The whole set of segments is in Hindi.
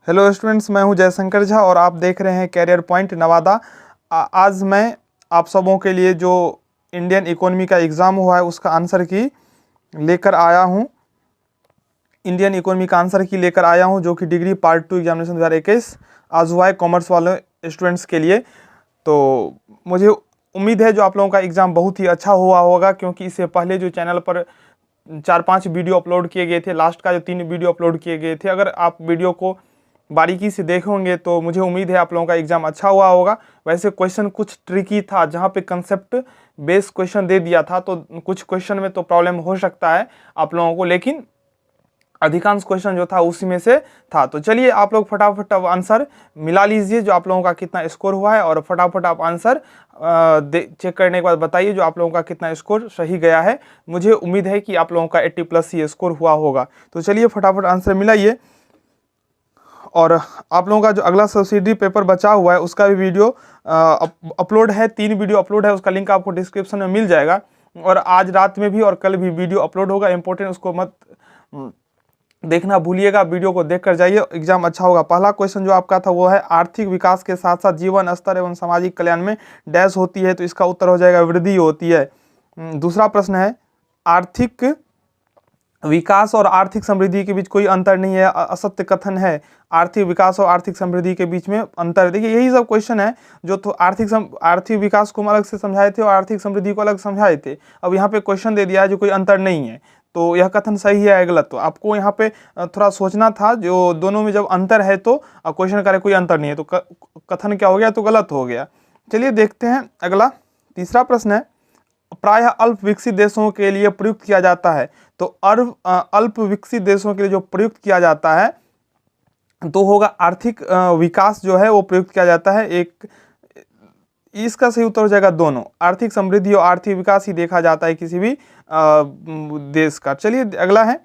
हेलो स्टूडेंट्स, मैं हूं जयशंकर झा और आप देख रहे हैं कैरियर पॉइंट नवादा। आज मैं आप सबों के लिए जो इंडियन इकोनॉमी का एग्ज़ाम हुआ है उसका आंसर की लेकर आया हूं। इंडियन इकोनॉमी का आंसर की लेकर आया हूं जो कि डिग्री पार्ट 2 एग्जामिनेशन 2021 आज हुआ है कॉमर्स वाले स्टूडेंट्स के लिए। तो मुझे उम्मीद है जो आप लोगों का एग्ज़ाम बहुत ही अच्छा हुआ होगा, क्योंकि इससे पहले जो चैनल पर 4-5 वीडियो अपलोड किए गए थे, लास्ट का जो 3 वीडियो अपलोड किए गए थे, अगर आप वीडियो को बारीकी से देखोगे तो मुझे उम्मीद है आप लोगों का एग्जाम अच्छा हुआ होगा। वैसे क्वेश्चन कुछ ट्रिकी था, जहाँ पे कंसेप्ट बेस क्वेश्चन दे दिया था, तो कुछ क्वेश्चन में तो प्रॉब्लम हो सकता है आप लोगों को, लेकिन अधिकांश क्वेश्चन जो था उसी में से था। तो चलिए आप लोग फटाफट अब आंसर मिला लीजिए जो आप लोगों का कितना स्कोर हुआ है, और फटाफट आप आंसर चेक करने के बाद बताइए जो आप लोगों का कितना स्कोर सही गया है। मुझे उम्मीद है कि आप लोगों का 80+ ही स्कोर हुआ होगा। तो चलिए फटाफट आंसर मिलाइए। और आप लोगों का जो अगला सब्सिडी पेपर बचा हुआ है उसका भी वीडियो अपलोड है, 3 वीडियो अपलोड है, उसका लिंक आपको डिस्क्रिप्शन में मिल जाएगा। और आज रात में भी और कल भी वीडियो अपलोड होगा, इंपॉर्टेंट, उसको मत देखना भूलिएगा, वीडियो को देख कर जाइए, एग्जाम अच्छा होगा। पहला क्वेश्चन जो आपका था वो है आर्थिक विकास के साथ साथ जीवन स्तर एवं सामाजिक कल्याण में डैश होती है, तो इसका उत्तर हो जाएगा वृद्धि होती है। दूसरा प्रश्न है आर्थिक विकास और आर्थिक समृद्धि के बीच कोई अंतर नहीं है, असत्य कथन है। आर्थिक विकास और आर्थिक समृद्धि के बीच में अंतर, देखिए यही सब क्वेश्चन है जो तो आर्थिक विकास को हम अलग से समझाए थे और आर्थिक समृद्धि को अलग समझाए थे। अब यहाँ पे क्वेश्चन दे दिया है जो कोई अंतर नहीं है, तो यह कथन सही है या गलत। तो आपको यहाँ पे थोड़ा सोचना था, जो दोनों में जब अंतर है तो क्वेश्चन करे कोई अंतर नहीं है, तो कथन क्या हो गया, तो गलत हो गया। चलिए देखते हैं अगला। तीसरा प्रश्न है प्रायः अल्प विकसित देशों के लिए प्रयुक्त किया जाता है, तो अल्प विकसित देशों के लिए जो प्रयुक्त किया जाता है तो होगा आर्थिक विकास जो है वो प्रयुक्त किया जाता है। एक इसका सही उत्तर हो जाएगा दोनों, आर्थिक समृद्धि और आर्थिक विकास ही देखा जाता है किसी भी देश का। चलिए अगला है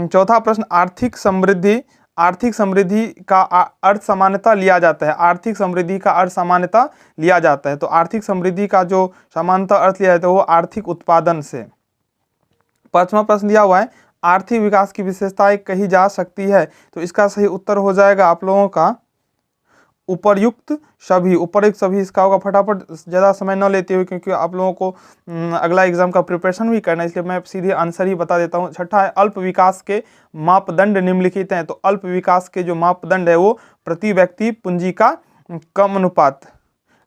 चौथा प्रश्न आर्थिक समृद्धि का अर्थ सामान्यता लिया जाता है। आर्थिक समृद्धि का अर्थ सामान्यता लिया जाता है, तो आर्थिक समृद्धि का जो सामान्यता अर्थ लिया जाता है वो आर्थिक उत्पादन से। पांचवा प्रश्न दिया हुआ है आर्थिक विकास की विशेषताएं कही जा सकती है, तो इसका सही उत्तर हो जाएगा आप लोगों का उपर्युक्त सभी इसका होगा। फटाफट ज़्यादा समय न लेते हुए, क्योंकि आप लोगों को अगला एग्जाम का प्रिपरेशन भी करना है, इसलिए मैं सीधे आंसर ही बता देता हूँ। छठा है अल्प विकास के मापदंड निम्नलिखित हैं, तो अल्प विकास के जो मापदंड है वो प्रति व्यक्ति पूंजी का कम अनुपात,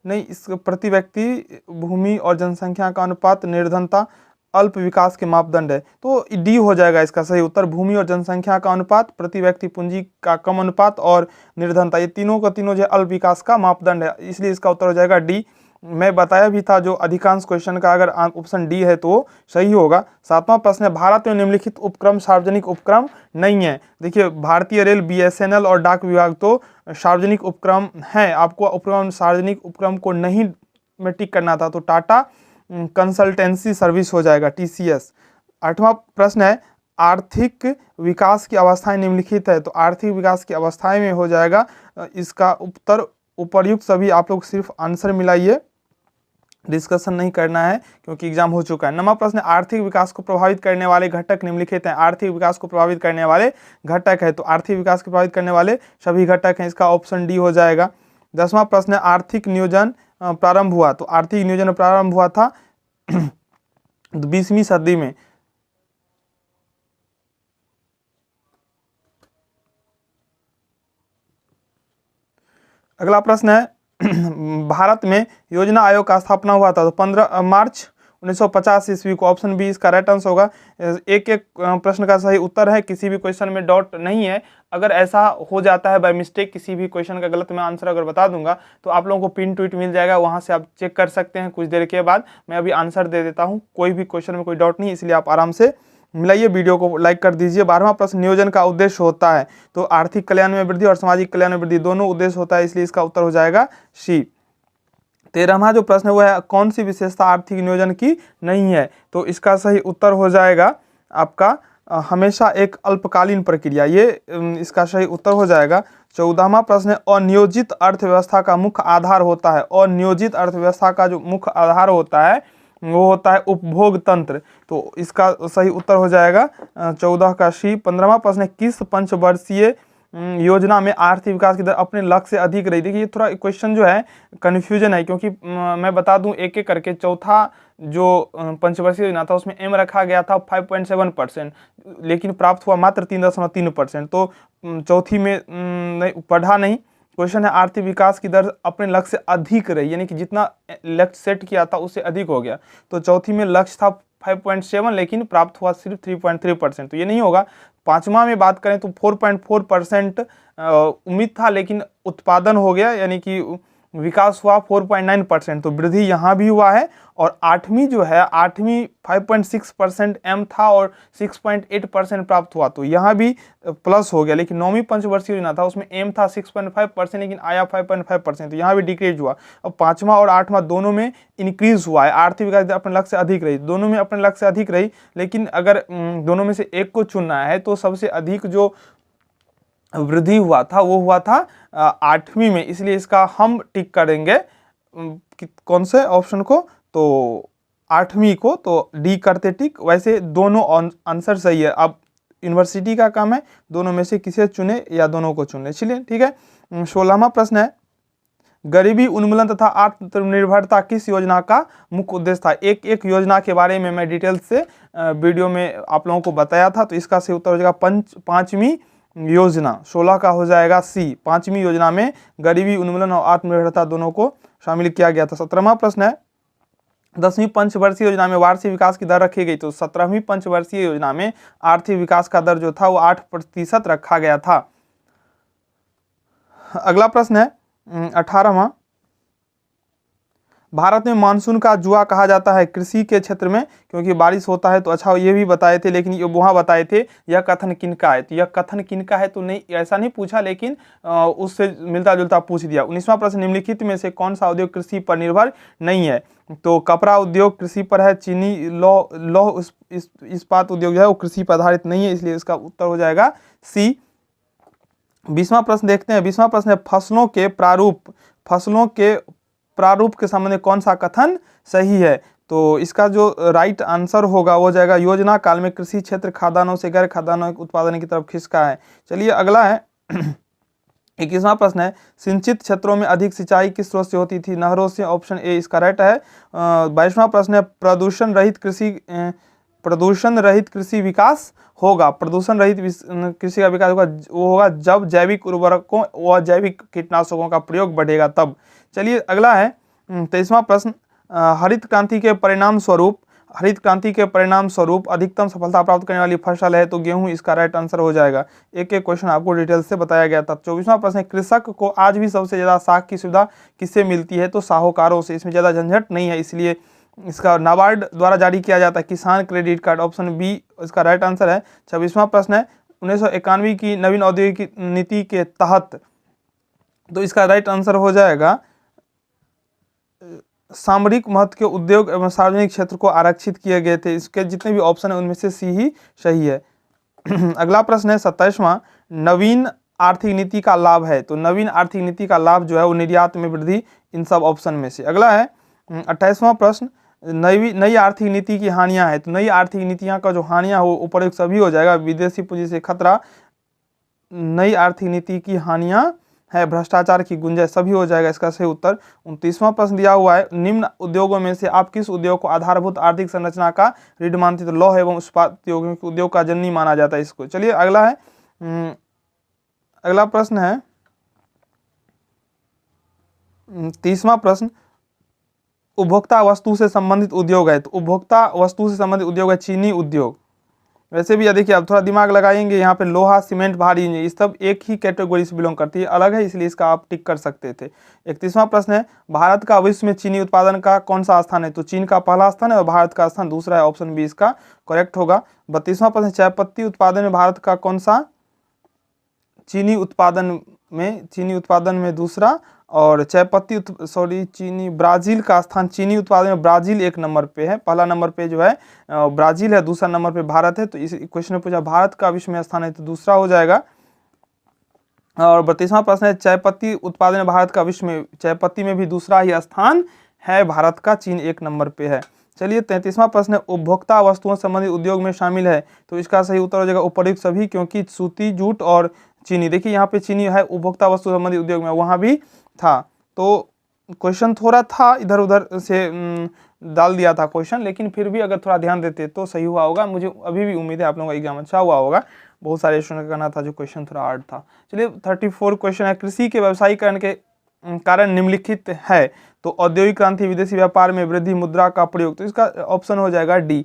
नहीं, इस प्रति व्यक्ति भूमि और जनसंख्या का अनुपात, निर्धनता अल्प विकास के मापदंड है, तो डी हो जाएगा इसका सही उत्तर। भूमि और जनसंख्या का अनुपात, प्रति व्यक्ति पूंजी का कम अनुपात और निर्धनता, ये तीनों का तीनों जो अल्प विकास का मापदंड है, इसलिए इसका उत्तर हो जाएगा डी। मैं बताया भी था जो अधिकांश क्वेश्चन का अगर ऑप्शन डी है तो सही होगा। सातवां प्रश्न है भारत में निम्नलिखित उपक्रम सार्वजनिक उपक्रम नहीं है। देखिए भारतीय रेल, BSNL और डाक विभाग तो सार्वजनिक उपक्रम हैं, आपको उपक्रम सार्वजनिक उपक्रम को नहीं में टिक करना था, तो टाटा कंसल्टेंसी सर्विस हो जाएगा, TCS। आठवां प्रश्न है आर्थिक विकास की अवस्थाएं निम्नलिखित है, तो आर्थिक विकास की अवस्थाएं में हो जाएगा इसका उत्तर उपर्युक्त सभी। आप लोग सिर्फ आंसर मिलाइए, डिस्कशन नहीं करना है क्योंकि एग्जाम हो चुका है। नौवां प्रश्न आर्थिक विकास को प्रभावित करने वाले घटक निम्नलिखित हैं। आर्थिक विकास को प्रभावित करने वाले घटक है, तो आर्थिक विकास को प्रभावित करने वाले सभी घटक हैं, इसका ऑप्शन डी हो जाएगा। 10वां प्रश्न है आर्थिक नियोजन प्रारंभ हुआ, तो आर्थिक नियोजन प्रारंभ हुआ था 20वीं सदी में। अगला प्रश्न है भारत में योजना आयोग का स्थापना हुआ था, तो 15 मार्च 1950 ईस्वी को, ऑप्शन बी इसका राइट आंसर होगा। एक एक प्रश्न का सही उत्तर है, किसी भी क्वेश्चन में डॉट नहीं है। अगर ऐसा हो जाता है बाय मिस्टेक किसी भी क्वेश्चन का गलत मैं आंसर अगर बता दूंगा तो आप लोगों को पिन ट्वीट मिल जाएगा, वहां से आप चेक कर सकते हैं कुछ देर के बाद। मैं अभी आंसर दे देता हूँ, कोई भी क्वेश्चन में कोई डाउट नहीं, इसलिए आप आराम से मिलाइए, वीडियो को लाइक कर दीजिए। 12वां प्रश्न नियोजन का उद्देश्य होता है, तो आर्थिक कल्याण में वृद्धि और सामाजिक कल्याण में वृद्धि दोनों उद्देश्य होता है, इसलिए इसका उत्तर हो जाएगा सी। 13वां जो प्रश्न है वो है कौन सी विशेषता आर्थिक नियोजन की नहीं है, तो इसका सही उत्तर हो जाएगा आपका हमेशा एक अल्पकालीन प्रक्रिया, ये इसका सही उत्तर हो जाएगा। 14वां प्रश्न है अनियोजित अर्थव्यवस्था का मुख्य आधार होता है। अनियोजित अर्थव्यवस्था का जो मुख्य आधार होता है वो होता है उपभोग तंत्र, तो इसका सही उत्तर हो जाएगा 14 का सी। 15वां प्रश्न है किस पंचवर्षीय योजना में आर्थिक विकास की दर अपने लक्ष्य से अधिक रही। देखिए ये थोड़ा क्वेश्चन जो है कन्फ्यूजन है, क्योंकि मैं बता दूं एक एक करके। चौथा जो पंचवर्षीय योजना था उसमें एम रखा गया था 5.7%, लेकिन प्राप्त हुआ मात्र 3.3%। तो चौथी में नहीं पढ़ा नहीं। क्वेश्चन है आर्थिक विकास की दर अपने लक्ष्य से अधिक रही, यानी कि जितना लक्ष्य सेट किया था उससे अधिक हो गया। तो चौथी में लक्ष्य था 5.7, लेकिन प्राप्त हुआ सिर्फ 3.3%, तो ये नहीं होगा। पांचवा में बात करें तो 4.4% उम्मीद था, लेकिन उत्पादन हो गया, यानी कि विकास हुआ 4.9%, तो वृद्धि यहाँ भी हुआ है। और आठवीं जो है, आठवीं 5.6% एम था और 6.8% प्राप्त हुआ, तो यहाँ भी प्लस हो गया। लेकिन नौवीं पंचवर्षीय योजना था उसमें एम था 6.5%, लेकिन आया 5.5%, तो यहाँ भी डिक्रीज हुआ। अब पांचवा और आठवां दोनों में इंक्रीज हुआ है। आर्थिक विकास अपने लक्ष्य से अधिक रही, दोनों में अपने लक्ष्य से अधिक रही, लेकिन अगर दोनों में से एक को चुनना है तो सबसे अधिक जो वृद्धि हुआ था वो हुआ था आठवीं में, इसलिए इसका हम टिक करेंगे कौन से ऑप्शन को, तो आठवीं को, तो डी करते टिक। वैसे दोनों आंसर सही है। अब यूनिवर्सिटी का काम है दोनों में से किसे चुने या दोनों को चुने। चलिए ठीक है। 16वां प्रश्न है, गरीबी उन्मूलन तथा आत्मनिर्भरता किस योजना का मुख्य उद्देश्य था। एक एक योजना के बारे में मैं डिटेल से वीडियो में आप लोगों को बताया था, तो इसका सही उत्तर हो जाएगा पांचवी योजना। 16 का हो जाएगा सी। पांचवी योजना में गरीबी उन्मूलन और आत्मनिर्भरता दोनों को शामिल किया गया था। 17वां प्रश्न है, 10वीं पंचवर्षीय योजना में वार्षिक विकास की दर रखी गई, तो 17वीं पंचवर्षीय योजना में आर्थिक विकास का दर जो था वो 8% रखा गया था। अगला प्रश्न है 18वां, भारत में मानसून का जुआ कहा जाता है कृषि के क्षेत्र में, क्योंकि बारिश होता है तो अच्छा ये भी बताए थे, लेकिन ये वहाँ बताए थे यह कथन किनका है, तो यह कथन किनका है तो नहीं, ऐसा नहीं पूछा, लेकिन उससे मिलता जुलता पूछ दिया। 19वां प्रश्न, निम्नलिखित में से कौन सा उद्योग कृषि पर निर्भर नहीं है, तो कपड़ा उद्योग कृषि पर है, चीनी लौह इस्पात उद्योग जो है वो कृषि पर आधारित नहीं है, इसलिए इसका उत्तर हो जाएगा सी। 20वां प्रश्न देखते हैं। 20वां प्रश्न है, फसलों के प्रारूप के संबंध में कौन सा कथन सही है, तो इसका जो राइट आंसर होगा वो जाएगा योजना काल में कृषि क्षेत्र खाद्यान्नों से गैर खाद्यान्नों उत्पादन की तरफ खिसका है। चलिए अगला है 21वां प्रश्न है, सिंचित क्षेत्रों में अधिक सिंचाई किस स्रोत से होती थी, नहरों से, ऑप्शन ए इसका राइट है। 22वां प्रश्न है, प्रदूषण रहित कृषि विकास होगा, प्रदूषण रहित कृषि का विकास होगा वो होगा जब जैविक उर्वरकों व जैविक कीटनाशकों का प्रयोग बढ़ेगा तब। चलिए अगला है 23वां प्रश्न, हरित क्रांति के परिणाम स्वरूप अधिकतम सफलता प्राप्त करने वाली फसल है, तो गेहूं इसका राइट आंसर हो जाएगा। एक एक क्वेश्चन आपको डिटेल से बताया गया था। 24वां प्रश्न है, कृषक को आज भी सबसे ज्यादा साख की सुविधा किससे मिलती है, तो साहूकारों से, इसमें ज्यादा झंझट नहीं है, इसलिए इसका नाबार्ड द्वारा जारी किया जाता है किसान क्रेडिट कार्ड, ऑप्शन बी इसका राइट आंसर है। 26वां प्रश्न है, 1991 की नवीन औद्योगिक नीति के तहत, तो इसका राइट आंसर हो जाएगा सामरिक महत्व के उद्योग एवं सार्वजनिक क्षेत्र को आरक्षित किए गए थे। इसके जितने भी ऑप्शन है उनमें से सी ही सही है। अगला प्रश्न है 27वां, नवीन आर्थिक नीति का लाभ है, तो नवीन आर्थिक नीति का लाभ जो है वो निर्यात में वृद्धि, इन सब ऑप्शन में से। अगला है 28वां प्रश्न, नई आर्थिक नीति की हानियां है, तो नई आर्थिक नीतियां का जो हानियां हो उपयुक्त सभी हो जाएगा, विदेशी पूंजी से खतरा, नई आर्थिक नीति की हानियां है, भ्रष्टाचार की गुंजाइश, सभी हो जाएगा इसका सही उत्तर। 29वां प्रश्न दिया हुआ है, निम्न उद्योगों में से आप किस उद्योग को आधारभूत आर्थिक संरचना का रीढ़ मानते, तो लौह एवं इस्पात उद्योग का जननी माना जाता है इसको। चलिए अगला है अगला प्रश्न है 30वां प्रश्न, उपभोक्ता वस्तु से संबंधित उद्योग है, तो उपभोक्ता वस्तु से संबंधित उद्योग है चीनी उद्योग। वैसे भी देखिए अब थोड़ा दिमाग लगाएंगे, यहाँ पे लोहा, सीमेंट, भारी इंजन, ये सब एक ही कैटेगरी से बिलोंग करती है, अलग है, इसलिए इसका आप टिक कर सकते थे। 31वां प्रश्न है, भारत का विश्व में चीनी उत्पादन का कौन सा स्थान है, तो चीन का पहला स्थान है और भारत का स्थान दूसरा है, ऑप्शन बी इसका करेक्ट होगा। 32वां प्रश्न, चाय पत्ती उत्पादन में भारत का कौन सा, चीनी उत्पादन में दूसरा, और चाय पत्ती चीनी, ब्राजील का स्थान, चीनी उत्पादन में ब्राजील एक नंबर पे है, पहला नंबर पे जो है ब्राजील है, दूसरा नंबर पे भारत है, तो इस क्वेश्चन में पूछा भारत का विश्व में स्थान है तो दूसरा हो जाएगा। और 32वां प्रश्न है, चाय पत्ती उत्पादन में भारत का विश्व में, चाय पत्ती में भी दूसरा ही स्थान है भारत का, चीन एक नंबर पे है। चलिए 33वां प्रश्न है, उपभोक्ता वस्तुओं संबंधित उद्योग में शामिल है, तो इसका सही उत्तर हो जाएगा उपयुक्त सभी, क्योंकि सूती, जूट और चीनी, देखिए यहाँ पे चीनी है उपभोक्ता वस्तु संबंधी उद्योग में, वहाँ भी था। तो क्वेश्चन थोड़ा था इधर उधर से डाल दिया था क्वेश्चन, लेकिन फिर भी अगर थोड़ा ध्यान देते तो सही हुआ होगा। मुझे अभी भी उम्मीद है आप लोगों का एग्जाम अच्छा हुआ होगा। बहुत सारे स्टूडेंट का कहना था जो क्वेश्चन थोड़ा हार्ड था। चलिए 34 क्वेश्चन है, कृषि के व्यवसायीकरण के कारण निम्नलिखित है तो औद्योगिक क्रांति, विदेशी व्यापार में वृद्धि, मुद्रा का प्रयोग, तो इसका ऑप्शन हो जाएगा डी।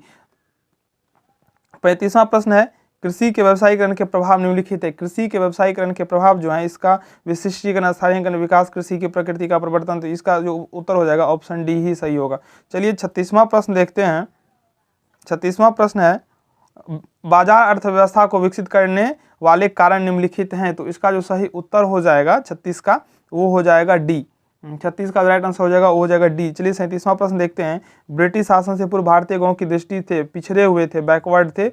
35वां प्रश्न है, कृषि के व्यवसायीकरण के प्रभाव निम्नलिखित है। कृषि के व्यवसायीकरण के प्रभाव जो है, इसका विशिष्टीकरण, स्थानीयकरण, विकास, कृषि की प्रकृति का परिवर्तन, तो इसका जो उत्तर हो जाएगा ऑप्शन डी ही सही होगा। चलिए 36वां प्रश्न देखते हैं। 36वां प्रश्न है, बाजार अर्थव्यवस्था को विकसित करने वाले कारण निम्नलिखित हैं, तो इसका जो सही उत्तर हो जाएगा 36 का वो हो जाएगा डी। 36 का राइट आंसर हो जाएगा वो हो जाएगा डी। चलिए 37वां प्रश्न देखते हैं। ब्रिटिश शासन से पूर्व भारतीय गांव की दृष्टि थे पिछड़े हुए थे, बैकवर्ड थे।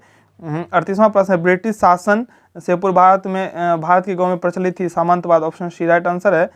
38वां प्रश्न है, ब्रिटिश शासन से पूर्व भारत के गांव में प्रचलित थी सामंतवाद, ऑप्शन सी राइट आंसर है।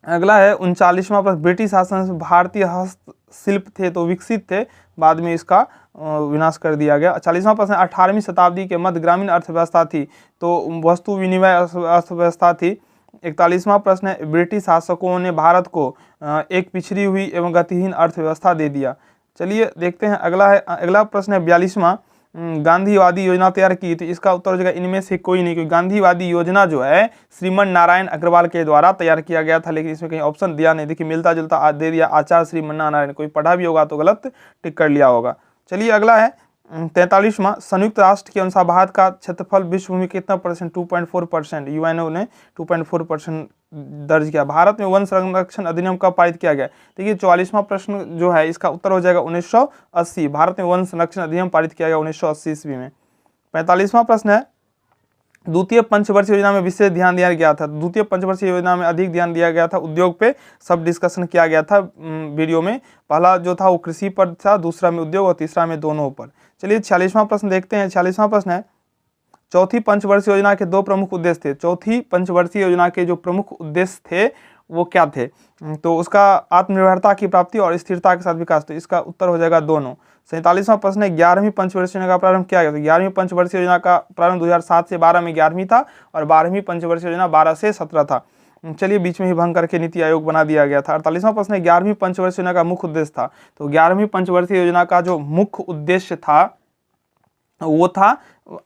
अगला है 39वां प्रश्न, ब्रिटिश शासन से भारतीय हस्तशिल्प थे तो विकसित थे, बाद में इसका विनाश कर दिया गया। 40वां प्रश्न, 18वीं शताब्दी के मध्य ग्रामीण अर्थव्यवस्था थी तो वस्तु विनिमय अर्थव्यवस्था थी। 41वां प्रश्न है, ब्रिटिश शासकों ने भारत को एक पिछड़ी हुई एवं गतिहीन अर्थव्यवस्था दे दिया। चलिए देखते हैं अगला प्रश्न है 42वां, गांधीवादी योजना तैयार की, तो इसका उत्तर हो जाएगा इनमें से कोई नहीं, क्योंकि गांधीवादी योजना जो है श्रीमन नारायण अग्रवाल के द्वारा तैयार किया गया था, लेकिन इसमें कहीं ऑप्शन दिया नहीं। देखिए मिलता जुलता दे दिया, आचार्य श्रीमन नारायण, कोई पढ़ा भी होगा तो गलत टिक कर लिया होगा। चलिए अगला है 43वां, संयुक्त राष्ट्र के अनुसार भारत का क्षेत्रफल विश्व भूमि कितना परसेंट, 2.4%, यूएनओ ने 2.4% दर्ज किया। भारत में वन संरक्षण अधिनियम कब पारित किया गया? देखिए 44वां प्रश्न जो है इसका उत्तर हो जाएगा 1980। भारत में वन संरक्षण अधिनियम पारित किया गया 1980 ईस्वी में। 45वां प्रश्न है, द्वितीय पंचवर्षीय योजना में विशेष ध्यान दिया गया था। द्वितीय पंचवर्षीय योजना में अधिक ध्यान दिया गया था उद्योग पे, सब डिस्कशन किया गया था वीडियो में। पहला जो था वो कृषि पर था, दूसरा में उद्योग और तीसरा में दोनों पर। चलिए 46वां प्रश्न देखते हैं। 46वां प्रश्न है, चौथी पंचवर्षीय योजना के दो प्रमुख उद्देश्य थे। चौथी पंचवर्षीय योजना के जो प्रमुख उद्देश्य थे वो क्या थे? तो उसका आत्मनिर्भरता की प्राप्ति और स्थिरता के साथ विकास, तो इसका उत्तर हो जाएगा दोनों। 47वां प्रश्न है, 11वीं पंचवर्षीय योजना का प्रारंभ किया गया। तो 11वीं पंचवर्षीय योजना का प्रारंभ 2007 से 12 में 11वीं था और 12वीं पंचवर्षीय योजना 12 से 17 था। चलिए बीच में ही भंग करके नीति आयोग बना दिया गया था। 48वां प्रश्न है, 11वीं पंचवर्षीय योजना का मुख्य उद्देश्य था। तो 11वीं पंचवर्षीय योजना का जो मुख्य उद्देश्य था वो था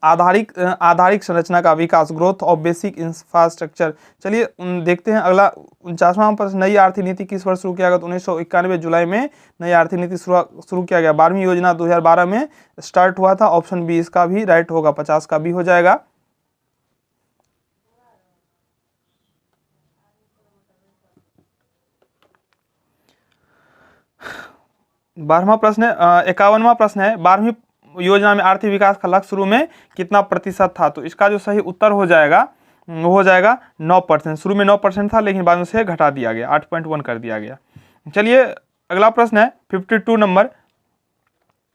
आधारिक संरचना का विकास, ग्रोथ ऑफ बेसिक इंफ्रास्ट्रक्चर। चलिए देखते हैं अगला 49वां प्रश्न, नई आर्थिक नीति किस वर्ष शुरू किया गया? तो 1991 जुलाई में नई आर्थिक नीति शुरू किया गया। 12वीं योजना 2012 में स्टार्ट हुआ था, ऑप्शन बी इसका भी राइट होगा, 50 का भी हो जाएगा। बारहवां प्रश्न है, 51वां प्रश्न है, 12वीं योजना में आर्थिक विकास का लक्ष्य शुरू में कितना प्रतिशत था? तो इसका जो सही उत्तर हो जाएगा वो हो जाएगा 9%। शुरू में 9% था, लेकिन बाद में से घटा दिया गया, 8.1 कर दिया गया। चलिए अगला प्रश्न है 52 नंबर,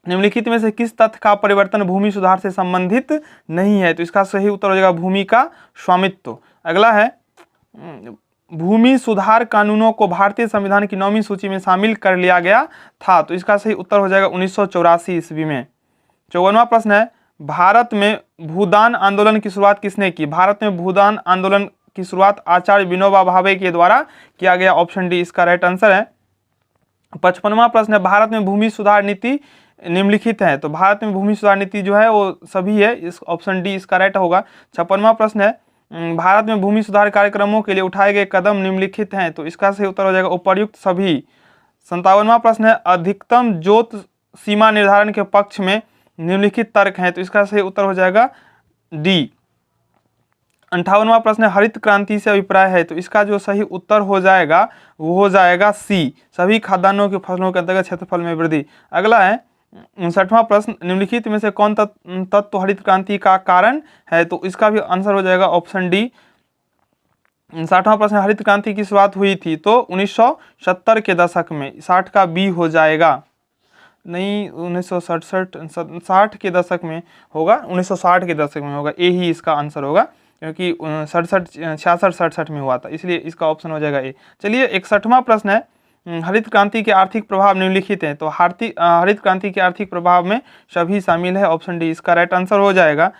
निम्नलिखित में से किस तथ्य का परिवर्तन भूमि सुधार से संबंधित नहीं है? तो इसका सही उत्तर हो जाएगा भूमि का स्वामित्व। अगला है, भूमि सुधार कानूनों को भारतीय संविधान की 9वीं सूची में शामिल कर लिया गया था। तो इसका सही उत्तर हो जाएगा 1984 ईस्वी में। 54वां प्रश्न है, भारत में भूदान आंदोलन की शुरुआत किसने की? भारत में भूदान आंदोलन की शुरुआत आचार्य विनोबा भावे के द्वारा किया गया, ऑप्शन डी इसका राइट आंसर है। 55वां प्रश्न है, भारत में भूमि सुधार नीति निम्नलिखित है। तो भारत में भूमि सुधार नीति जो है वो सभी है, इस ऑप्शन डी इसका राइट होगा। 56वां प्रश्न है, भारत में भूमि सुधार कार्यक्रमों के लिए उठाए गए कदम निम्नलिखित हैं। तो इसका सही उत्तर हो जाएगा उपर्युक्त सभी। 57वां प्रश्न है, अधिकतम जोत सीमा निर्धारण के पक्ष में निम्नलिखित तर्क हैं। तो इसका सही उत्तर हो जाएगा डी। 58वां प्रश्न है, हरित क्रांति से अभिप्राय है। तो इसका जो सही उत्तर हो जाएगा वो हो जाएगा सी, सभी खाद्यान्नों की फसलों के अंतर्गत क्षेत्रफल में वृद्धि। अगला है 59वां प्रश्न, निम्नलिखित में से कौन तत्व हरित क्रांति का कारण है? तो इसका भी आंसर हो जाएगा ऑप्शन डी। 60वां प्रश्न, हरित क्रांति की शुरुआत हुई थी तो 1970 के दशक में, 60 का बी हो जाएगा, नहीं 1967 60 के दशक में होगा, 1960 के दशक में होगा, ए ही इसका आंसर होगा, क्योंकि 66 में हुआ था, इसलिए इसका ऑप्शन हो जाएगा ए। चलिए 61वां प्रश्न है, हरित क्रांति के आर्थिक प्रभाव निम्नलिखित हैं। तो हरित क्रांति के आर्थिक प्रभाव में सभी शामिल है, ऑप्शन डी इसका राइट आंसर हो जाएगा।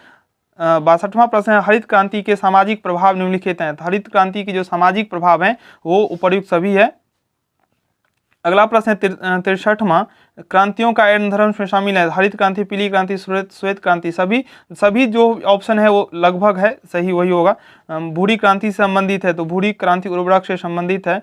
62वां प्रश्न है, हरित क्रांति के सामाजिक प्रभाव निम्नलिखित हैं। हरित क्रांति के जो सामाजिक प्रभाव हैं वो उपर्युक्त सभी है। अगला प्रश्न है 63वां, क्रांतियों का एवं धर्म में शामिल है। हरित क्रांति, पीली क्रांति, श्वेत क्रांति, सभी जो ऑप्शन है वो लगभग है सही वही होगा। भूरी क्रांति से संबंधित है तो भूरी क्रांति उर्वरक से संबंधित है।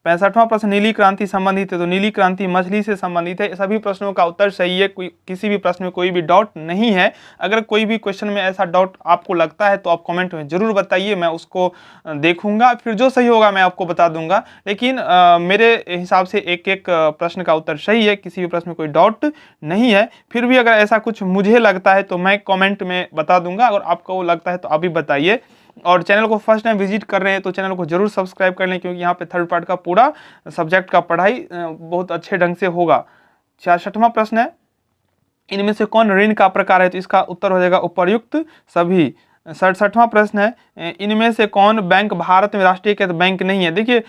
65वां प्रश्न, नीली क्रांति संबंधित है तो नीली क्रांति मछली से संबंधित है। सभी प्रश्नों का उत्तर सही है, किसी भी प्रश्न में कोई भी डाउट नहीं है। अगर कोई भी क्वेश्चन में ऐसा डाउट आपको लगता है तो आप कमेंट में जरूर बताइए, मैं उसको देखूंगा, फिर जो सही होगा मैं आपको बता दूंगा। लेकिन मेरे हिसाब से एक एक प्रश्न का उत्तर सही है, किसी भी प्रश्न में कोई डाउट नहीं है। फिर भी अगर ऐसा कुछ मुझे लगता है तो मैं कमेंट में बता दूंगा, अगर आपको लगता है तो आप भी बताइए। और चैनल को फर्स्ट टाइम विजिट कर रहे हैं तो चैनल को जरूर सब्सक्राइब कर लें, क्योंकि यहाँ पे थर्ड पार्ट का पूरा सब्जेक्ट का पढ़ाई बहुत अच्छे ढंग से होगा। 66वां प्रश्न है, इनमें से कौन ऋण का प्रकार है, तो इसका उत्तर हो जाएगा उपर्युक्त सभी। 67वां प्रश्न है, इनमें से कौन बैंक भारत में राष्ट्रीयकृत बैंक नहीं है। देखिए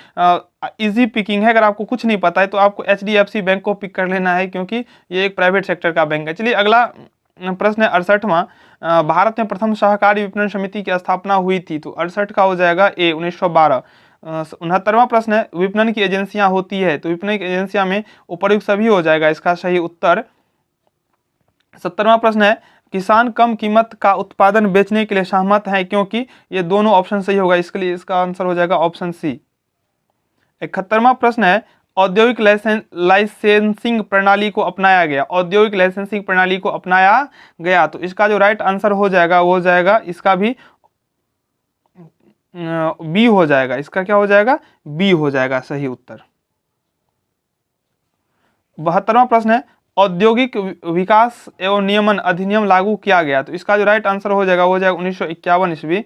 इजी पिकिंग है, अगर आपको कुछ नहीं पता है तो आपको HDFC बैंक को पिक कर लेना है, क्योंकि ये एक प्राइवेट सेक्टर का बैंक है। चलिए अगला प्रश्न है 68वां, भारत में प्रथम सहकारी विपणन समिति की स्थापना हुई थी, तो 68 का हो जाएगा ए 1912। 69वां प्रश्न है, विपणन की एजेंसियां होती है, तो विपणन की एजेंसियां में उपर्युक्त सभी हो जाएगा इसका सही उत्तर। 70वां प्रश्न है, किसान कम कीमत का उत्पादन बेचने के लिए सहमत है क्योंकि, ये दोनों ऑप्शन सही होगा, इसके लिए इसका आंसर हो जाएगा ऑप्शन सी। 71वां प्रश्न है, औद्योगिक लाइसेंसिंग प्रणाली को अपनाया गया। औद्योगिक लाइसेंसिंग प्रणाली को अपनाया गया, तो इसका जो राइट आंसर हो जाएगा वो हो जाएगा इसका भी बी हो जाएगा। इसका क्या हो जाएगा, बी हो जाएगा सही उत्तर। 72वां प्रश्न है, औद्योगिक विकास एवं नियमन अधिनियम लागू किया गया, तो इसका जो राइट आंसर हो जाएगा वो हो जाएगा 1951 ईस्वी।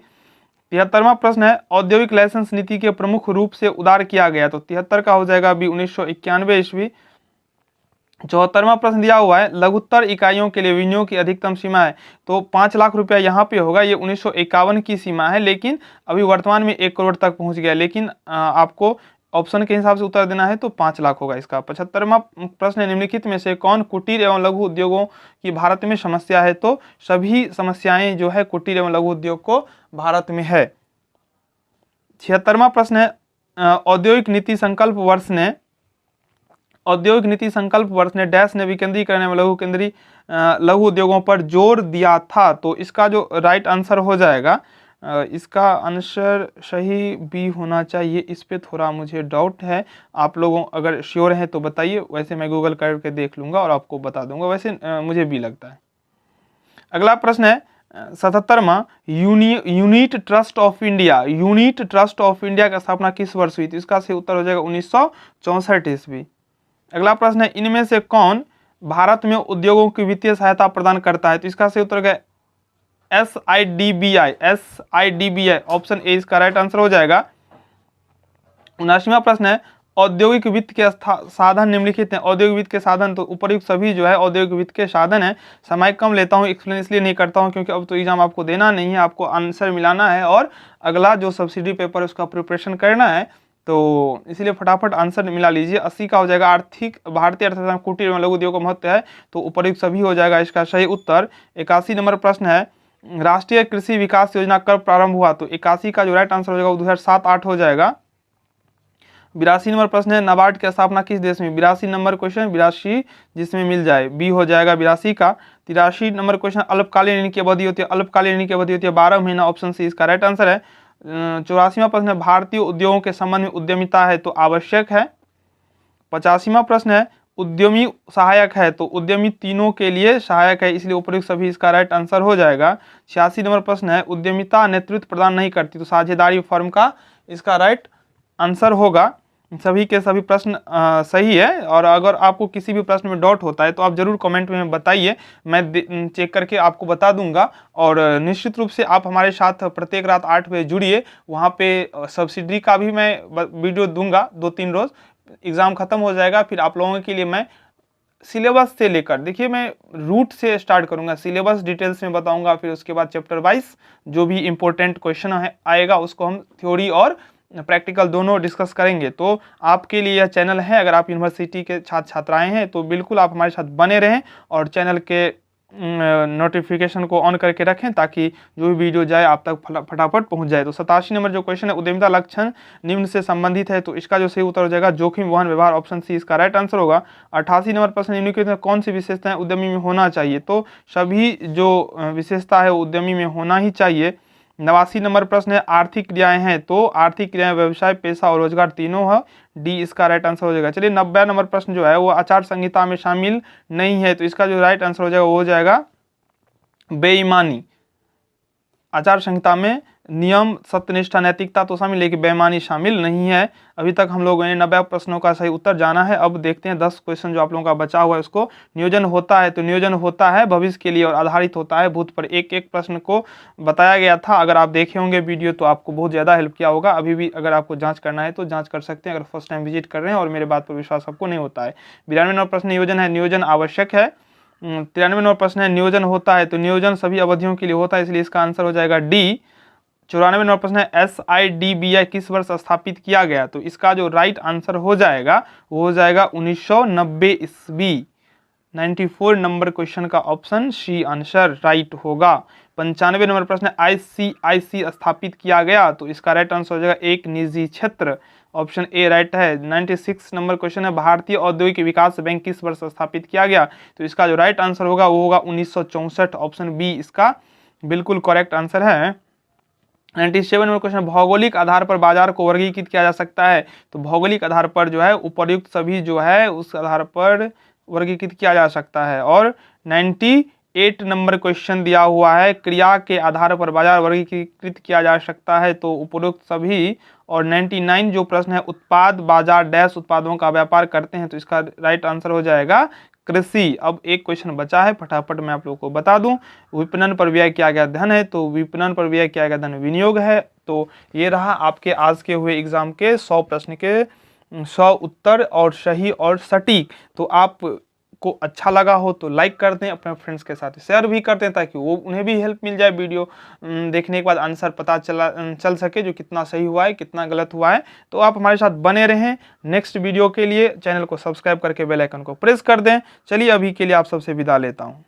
73वां प्रश्न है, औद्योगिक लाइसेंस नीति के प्रमुख रूप से उदार किया गया, तो 73 का हो जाएगा अभी 1991 ईस्वी। 74वां प्रश्न दिया हुआ है, लघुत्तर इकाइयों के लिए विनियोग की अधिकतम सीमा है, तो 5 लाख रुपया यहाँ पे होगा, ये 1951 की सीमा है, लेकिन अभी वर्तमान में 1 करोड़ तक पहुंच गया। लेकिन आपको ऑप्शन के हिसाब से उत्तर देना है तो 5 लाख होगा इसका। 75वां प्रश्न है, निम्नलिखित में से कौन कुटीर एवं लघु उद्योगों की भारत में समस्या है, तो सभी समस्याएं जो है कुटीर एवं लघु उद्योग को भारत में है। 76वां प्रश्न है, औद्योगिक नीति संकल्प वर्ष ने डैश ने विकेंद्रीकरण एवं लघु उद्योगों पर जोर दिया था, तो इसका जो राइट आंसर हो जाएगा, इसका आंसर सही बी होना चाहिए। इस पे थोड़ा मुझे डाउट है, आप लोगों अगर श्योर हैं तो बताइए, वैसे मैं गूगल करके देख लूंगा और आपको बता दूंगा, वैसे मुझे बी लगता है। अगला प्रश्न है 77वां, यूनिट ट्रस्ट ऑफ इंडिया की स्थापना किस वर्ष हुई थी, इसका सही उत्तर हो जाएगा 1964 ईस्वी। अगला प्रश्न है, इनमें से कौन भारत में उद्योगों की वित्तीय सहायता प्रदान करता है, तो इसका सही उत्तर है SIDBI, ऑप्शन ए इसका राइट आंसर हो जाएगा। 79वां प्रश्न है, औद्योगिक वित्त के साधन निम्नलिखित हैं। औद्योगिक वित्त के साधन, तो उपर्युक्त सभी जो है औद्योगिक वित्त के साधन है। समय कम लेता हूं, एक्सप्लेन इसलिए नहीं करता हूं क्योंकि अब तो एग्जाम आपको देना नहीं है, आपको आंसर मिलाना है और अगला जो सब्सिडी पेपर है उसका प्रिपरेशन करना है, तो इसलिए फटाफट आंसर मिला लीजिए। 80 का हो जाएगा, भारतीय अर्थव्यवस्था में कुटीर एवं लघु उद्योग का महत्व है, तो उपर्युक्त सभी हो जाएगा इसका सही उत्तर। 81 नंबर प्रश्न है, राष्ट्रीय कृषि विकास योजना कब प्रारंभ हुआ, तो 81 का जो राइट आंसर हो जाएगा 2007-8 हो जाएगा। 82 नंबर प्रश्न है, नाबार्ड की स्थापना किस देश में, 82 नंबर क्वेश्चन, 82 जिसमें मिल जाए, बी हो जाएगा 82 का। 83 नंबर क्वेश्चन, अल्पकालीन ऋण की अवधि होती है, अल्पकालीन ऋण की अवधि होती है 12 महीना, ऑप्शन सी इसका राइट आंसर है। 84वां प्रश्न है, भारतीय उद्योगों के संबंध में उद्यमिता है, तो आवश्यक है। 85वां प्रश्न है, उद्यमी सहायक है, तो उद्यमी तीनों के लिए सहायक है, इसलिए उपयुक्त सभी इसका राइट आंसर हो जाएगा। 86 नंबर प्रश्न है, उद्यमिता नेतृत्व प्रदान नहीं करती, तो साझेदारी फर्म का इसका राइट आंसर होगा। सभी के सभी प्रश्न सही है, और अगर आपको किसी भी प्रश्न में डाउट होता है तो आप जरूर कमेंट में बताइए, मैं चेक करके आपको बता दूंगा। और निश्चित रूप से आप हमारे साथ प्रत्येक रात 8 बजे जुड़िए, वहाँ पे सब्सिडी का भी मैं वीडियो दूंगा 2-3 रोज। एग्ज़ाम खत्म हो जाएगा, फिर आप लोगों के लिए मैं सिलेबस से लेकर, देखिए मैं रूट से स्टार्ट करूंगा, सिलेबस डिटेल्स में बताऊंगा, फिर उसके बाद चैप्टर वाइज जो भी इंपॉर्टेंट क्वेश्चन आएगा उसको हम थ्योरी और प्रैक्टिकल दोनों डिस्कस करेंगे। तो आपके लिए यह चैनल है, अगर आप यूनिवर्सिटी के छात्र छात्राएं हैं तो बिल्कुल आप हमारे साथ बने रहें और चैनल के नोटिफिकेशन को ऑन करके रखें ताकि जो भी वीडियो जाए आप तक फटाफट पहुंच जाए। तो 87 नंबर जो क्वेश्चन है, उद्यमिता लक्षण निम्न से संबंधित है, तो इसका जो सही उत्तर हो जाएगा जोखिम वहन व्यवहार, ऑप्शन सी इसका राइट आंसर होगा। 88 नंबर प्रश्न, निम्नलिखित में कौन सी विशेषताएं उद्यमी में होना चाहिए, तो सभी जो विशेषता है उद्यमी में होना ही चाहिए। 89 नंबर प्रश्न है, आर्थिक क्रियाएं हैं, तो आर्थिक क्रियाएं व्यवसाय, पैसा और रोजगार तीनों है, डी इसका राइट आंसर हो जाएगा। चलिए 90 नंबर प्रश्न जो है वो आचार संहिता में शामिल नहीं है, तो इसका जो राइट आंसर हो जाएगा वो हो जाएगा बेईमानी। आचार संहिता में नियम, सत्यनिष्ठा, नैतिकता तो शामिल, लेकिन बेईमानी शामिल नहीं है। अभी तक हम लोगों ने 90 प्रश्नों का सही उत्तर जाना है। अब देखते हैं 10 क्वेश्चन जो आप लोगों का बचा हुआ है उसको। नियोजन होता है, तो नियोजन होता है भविष्य के लिए और आधारित होता है भूत पर। एक एक प्रश्न को बताया गया था, अगर आप देखे होंगे वीडियो तो आपको बहुत ज़्यादा हेल्प किया होगा। अभी भी अगर आपको जाँच करना है तो जाँच कर सकते हैं, अगर फर्स्ट टाइम विजिट कर रहे हैं और मेरे बात पर विश्वास आपको नहीं होता है। 92 नंबर प्रश्न, नियोजन है, नियोजन आवश्यक है। 93 नंबर प्रश्न है, नियोजन होता है, तो नियोजन सभी अवधियों के लिए होता है, इसलिए इसका आंसर हो जाएगा डी। 94 नंबर प्रश्न है, SIDBI किस वर्ष स्थापित किया गया, तो इसका जो राइट आंसर हो जाएगा वो हो जाएगा 1990 ईस्वी। 94 नंबर क्वेश्चन का ऑप्शन सी आंसर राइट होगा। 95 नंबर प्रश्न, ICIC स्थापित किया गया, तो इसका राइट आंसर हो जाएगा एक निजी क्षेत्र, ऑप्शन ए राइट है। 96 नंबर क्वेश्चन है, भारतीय औद्योगिक विकास बैंक किस वर्ष स्थापित किया गया, तो इसका जो राइट आंसर होगा वो होगा 1964, ऑप्शन बी इसका बिल्कुल करेक्ट आंसर है। 97 नंबर क्वेश्चन, भौगोलिक आधार पर बाजार को वर्गीकृत किया जा सकता है, तो भौगोलिक आधार पर जो है उपर्युक्त सभी जो है उस आधार पर वर्गीकृत किया जा सकता है। और 98 नंबर क्वेश्चन दिया हुआ है, क्रिया के आधार पर बाजार वर्गीकृत किया जा सकता है, तो उपरोक्त सभी। और 99 जो प्रश्न है, उत्पाद बाजार डैश उत्पादों का व्यापार करते हैं, तो इसका राइट आंसर हो जाएगा कृषि। अब एक क्वेश्चन बचा है, फटाफट मैं आप लोगों को बता दूं। विपणन पर व्यय किया गया धन है, तो विपणन पर व्यय किया गया धन विनियोग है। तो ये रहा आपके आज के हुए एग्जाम के 100 प्रश्न के 100 उत्तर और सही और सटीक। तो आप को अच्छा लगा हो तो लाइक कर दें, अपने फ्रेंड्स के साथ शेयर भी कर दें ताकि वो उन्हें भी हेल्प मिल जाए। वीडियो देखने के बाद आंसर पता चल सके जो कितना सही हुआ है कितना गलत हुआ है। तो आप हमारे साथ बने रहें। नेक्स्ट वीडियो के लिए चैनल को सब्सक्राइब करके बेल आइकन को प्रेस कर दें। चलिए अभी के लिए आप सबसे विदा लेता हूँ।